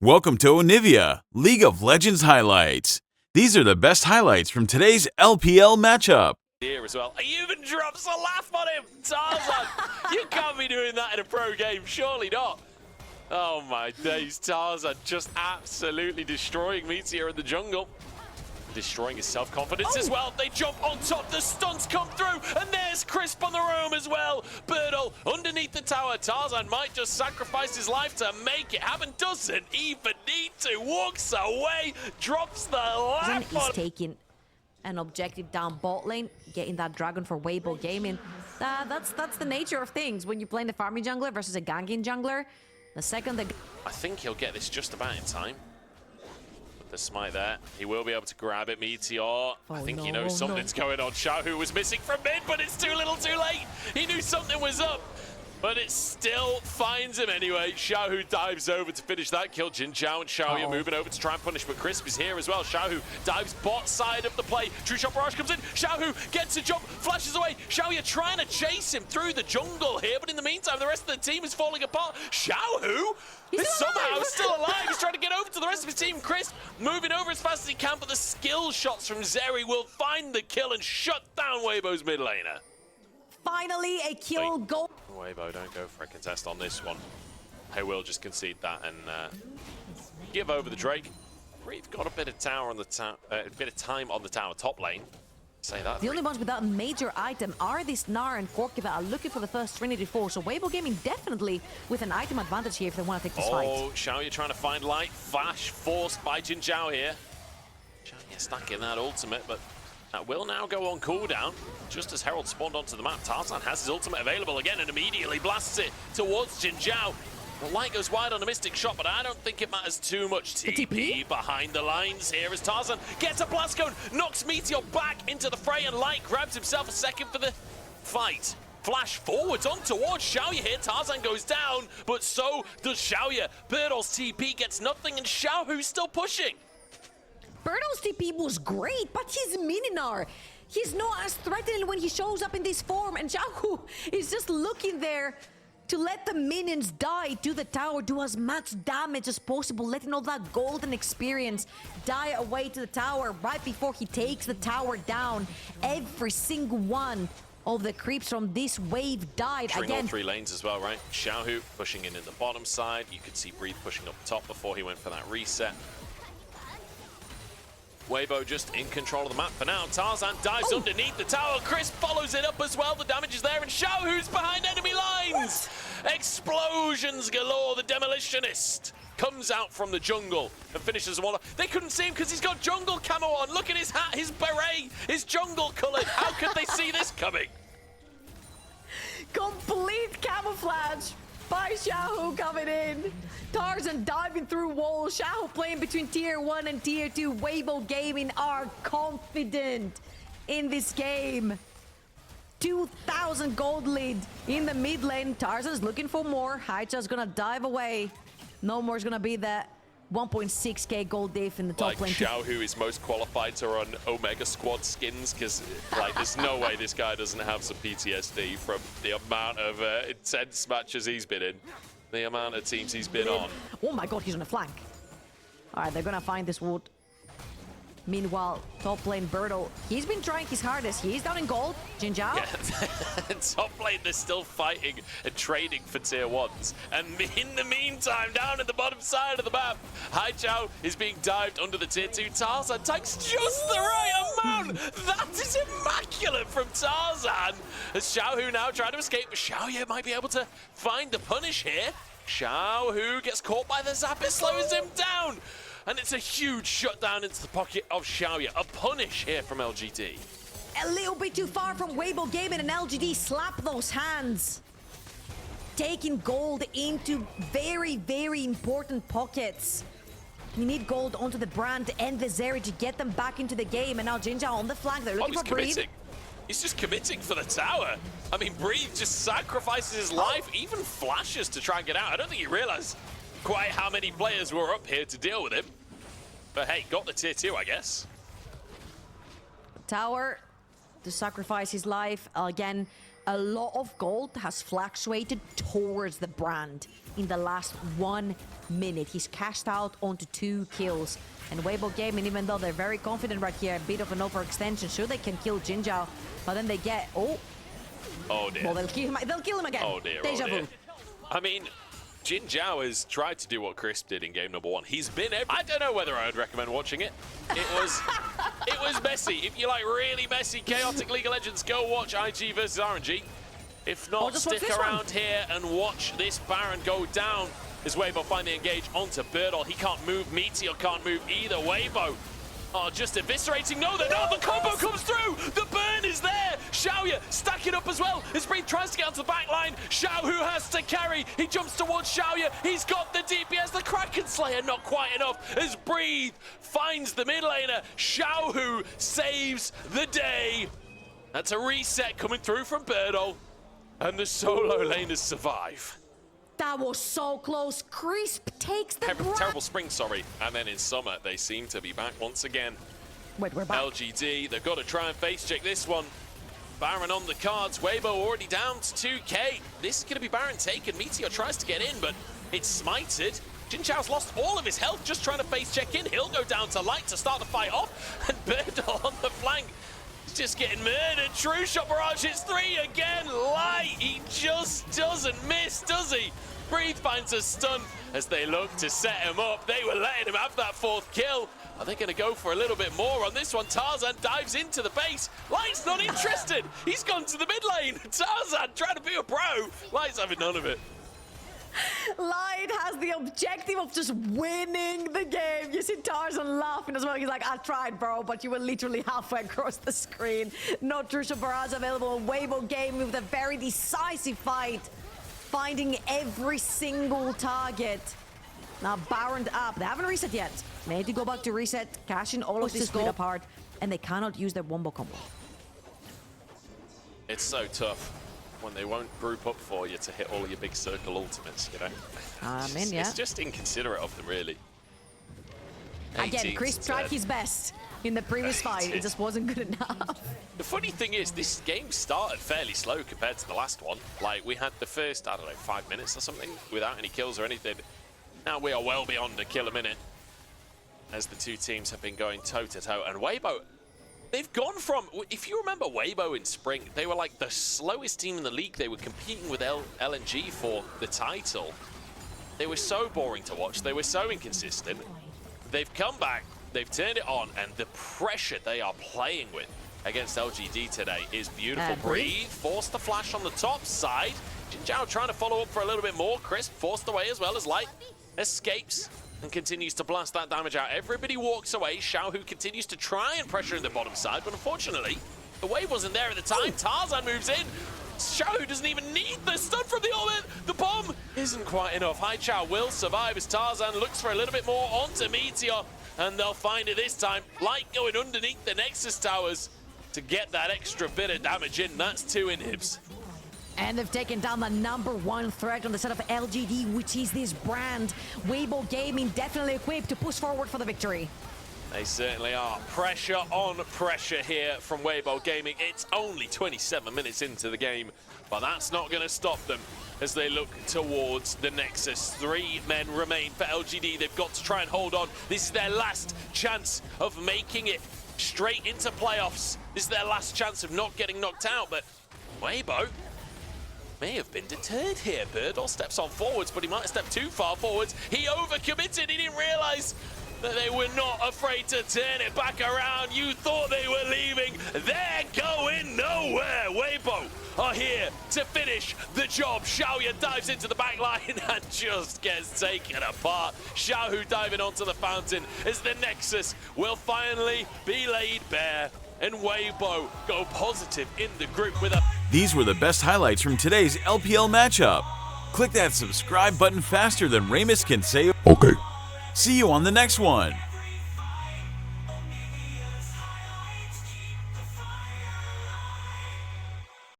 Welcome to Onivia, League of Legends highlights. These are the best highlights from today's LPL matchup. Here as well. He even drops a laugh on him, Tarzan. You can't be doing that in a pro game, surely not. Oh my days, Tarzan just absolutely destroying Meteor in the jungle. Destroying his self-confidence as well. They jump on top, the stunts come through, and there's Crisp on the roam as well. Birdle underneath the tower. Tarzan might just sacrifice his life to make it happen. Doesn't even need to. Walks away, drops the laugh on. He's taking an objective down bot lane, getting that dragon for Weibo gaming. That's the nature of things when you're playing the farming jungler versus a ganking jungler. The second the... I think he'll get this just about in time. The smite there, he will be able to grab it. Meteor, I think he knows something's going on. Xiaohu was missing from mid, but it's too little too late. He knew something was up, but it still finds him anyway. Xiaohu dives over to finish that kill. Jin Zhao and Xiaoyu moving over to try and punish, but Crisp is here as well. Xiaohu dives bot side of the play. True Shot Barrage comes in. Xiaohu gets a jump, flashes away. Xiaoyu trying to chase him through the jungle here, but in the meantime, the rest of the team is falling apart. Xiaohu is somehow still alive. He's trying to get over to the rest of his team. Crisp moving over as fast as he can, but the skill shots from Zeri will find the kill and shut down Weibo's mid laner. Finally, a kill goal. Weibo, don't go for a contest on this one. I will just concede that and give over the Drake. We've got a bit of tower on the a bit of time on the tower top lane. Say that. The only ones without a major item are this Gnar and Corki that are looking for the first Trinity Force. So Weibo Gaming definitely with an item advantage here if they want to take this fight. Oh, Xiaoyu trying to find light. Flash forced by Jin Zhao here. Xiaoyu stacking that ultimate, but that will now go on cooldown. Just as Herald spawned onto the map, Tarzan has his ultimate available again and immediately blasts it towards Jin Zhao. The light goes wide on a Mystic Shot, but I don't think it matters too much. TP behind the lines here as Tarzan gets a blast cone, knocks Meteor back into the fray, and Light grabs himself a second for the fight. Flash forwards on towards Xiaoyu here. Tarzan goes down, but so does Xiaoyu. Birdle's TP gets nothing, and Xiaohu's still pushing. Birdle's TP was great, but he's Mininar. He's not as threatening when he shows up in this form, and Xiaohu is just looking there to let the minions die to the tower, do as much damage as possible, letting all that golden experience die away to the tower right before he takes the tower down. Every single one of the creeps from this wave died. Again, all three lanes as well, right? Xiaohu pushing in the bottom side. You could see Breathe pushing up top before he went for that reset. Weibo just in control of the map for now. Tarzan dives underneath the tower. Chris follows it up as well. The damage is there, and Xiaohu's behind enemy lines. Explosions galore. The Demolitionist comes out from the jungle and finishes one. They couldn't see him because he's got jungle camo on. Look at his hat, his beret, his jungle colored. How could they see this coming? Complete camouflage by Xiaohu coming in. Tarzan diving through walls. Xiaohu playing between tier 1 and tier 2. Weibo Gaming are confident in this game. 2,000 gold lead in the mid lane. Tarzan's looking for more. Haicha's gonna dive away. No more's gonna be that 1.6k gold diff in the top lane. Xiaohu is most qualified to run Omega Squad skins because there's no way this guy doesn't have some PTSD from the amount of intense matches he's been in, the amount of teams he's been on. Oh my god, he's on a flank. All right, they're gonna find this wood. Meanwhile, top lane Birdle, he's been trying his hardest. He's down in gold. Jin Zhao. Yeah. Top lane, they're still fighting and trading for tier 1s. And in the meantime, down at the bottom side of the map, Haichao is being dived under the tier 2. Tarzan takes just the right amount. That is immaculate from Tarzan. As Xiaohu now trying to escape, but Xiaoyu might be able to find the punish here. Xiaohu gets caught by the zap, it slows him down. And it's a huge shutdown into the pocket of Xiaoyu. A punish here from LGD. A little bit too far from Weibo Gaming, and LGD slap those hands. Taking gold into very, very important pockets. You need gold onto the brand and the Zeri to get them back into the game. And now Jinja on the flank. They're looking for Breathe. He's just committing for the tower. I mean, Breathe just sacrifices his life, even flashes to try and get out. I don't think he realized quite how many players were up here to deal with him. But hey, got the tier 2, I guess. Tower to sacrifice his life. Again, a lot of gold has fluctuated towards the brand in the last 1 minute. He's cashed out onto 2 kills. And Weibo Gaming, even though they're very confident right here, a bit of an overextension. Sure, they can kill Jin Zhao, but then they get... Oh dear. Well, they'll kill him again. Oh dear, Deja vu. I mean, Jin Zhao has tried to do what Crisp did in game number 1. He's been I don't know whether I would recommend watching it. It was messy. If you like really messy, chaotic League of Legends, go watch IG versus RNG. If not, stick around here and watch this Baron go down as Weibo finally engage onto Birdall. He can't move. Meteor can't move either. Weibo just eviscerating. No, they're not. The combo comes through. The burn is there. Xiaoya stacking up as well. As Breathe tries to get onto the back line. Xiao who has to carry. He jumps towards Xiaoya. He's got the DPS. The Kraken Slayer not quite enough. As Breathe finds the mid laner. Xiao who saves the day. That's a reset coming through from Birdall. And the solo laners survive. That was so close. Crisp takes the Terrible spring, sorry. And then in summer, they seem to be back once again. Wait, we're back. LGD, they've got to try and face check this one. Baron on the cards. Weibo already down to 2k. This is going to be Baron taken. Meteor tries to get in, but it's smited. Jin Zhao's lost all of his health just trying to face check in. He'll go down to Light to start the fight off. And Birdall on the flank. He's just getting murdered. True shot barrage hits 3 again. Light, he just doesn't miss, does he? Breathe finds a stun as they look to set him up. They were letting him have that 4th kill. Are they going to go for a little bit more on this one? Tarzan dives into the base. Light's not interested. He's gone to the mid lane. Tarzan trying to be a pro. Light's having none of it. Light has the objective of just winning the game. You see Tarzan laughing as well. He's like, I tried, bro, but you were literally halfway across the screen. No true shot barrage available. Weibo Game with a very decisive fight, finding every single target. Now Baroned up. They haven't reset yet. They need to go back to reset, cash in all of this split apart, and they cannot use their wombo combo. It's so tough when they won't group up for you to hit all of your big circle ultimates, you know? Yeah. It's just inconsiderate of them, really. Again, Chris tried his best in the previous fight. It just wasn't good enough. The funny thing is, this game started fairly slow compared to the last one. Like, we had the first, I don't know, 5 minutes or something without any kills or anything. Now we are well beyond a kill a minute as the two teams have been going toe-to-toe. And Weibo, they've gone from, if you remember Weibo in spring, they were like the slowest team in the league. They were competing with LNG for the title. They were so boring to watch. They were so inconsistent. They've come back, they've turned it on, and the pressure they are playing with against LGD today is beautiful. Breathe, forced the flash on the top side. Jin Zhao trying to follow up for a little bit more. Crisp forced away as well as Light escapes and continues to blast that damage out. Everybody walks away. Xiao, who continues to try and pressure in the bottom side, but unfortunately, the wave wasn't there at the time. Tarzan moves in. Xiao, who doesn't even need the stun from the ultimate. The bomb isn't quite enough. Hai Chao will survive as Tarzan looks for a little bit more onto Meteor, and they'll find it this time. Light going underneath the Nexus towers to get that extra bit of damage in. That's 2 inhibs. And they've taken down the #1 threat on the side of LGD, which is this brand. Weibo Gaming definitely equipped to push forward for the victory. They certainly are. Pressure on pressure here from Weibo Gaming. It's only 27 minutes into the game, but that's not going to stop them as they look towards the Nexus. 3 men remain for LGD. They've got to try and hold on. This is their last chance of making it straight into playoffs. This is their last chance of not getting knocked out, but Weibo may have been deterred here. Birdall steps on forwards, but he might have stepped too far forwards. He overcommitted. He didn't realize that they were not afraid to turn it back around. You thought they were leaving. They're going nowhere. Weibo are here to finish the job. Xiaoya dives into the back line and just gets taken apart. Xiao diving onto the fountain as the Nexus will finally be laid bare. And Weibo go positive in the group with a... These were the best highlights from today's LPL matchup. Click that subscribe button faster than Ramus can say okay. See you on the next one.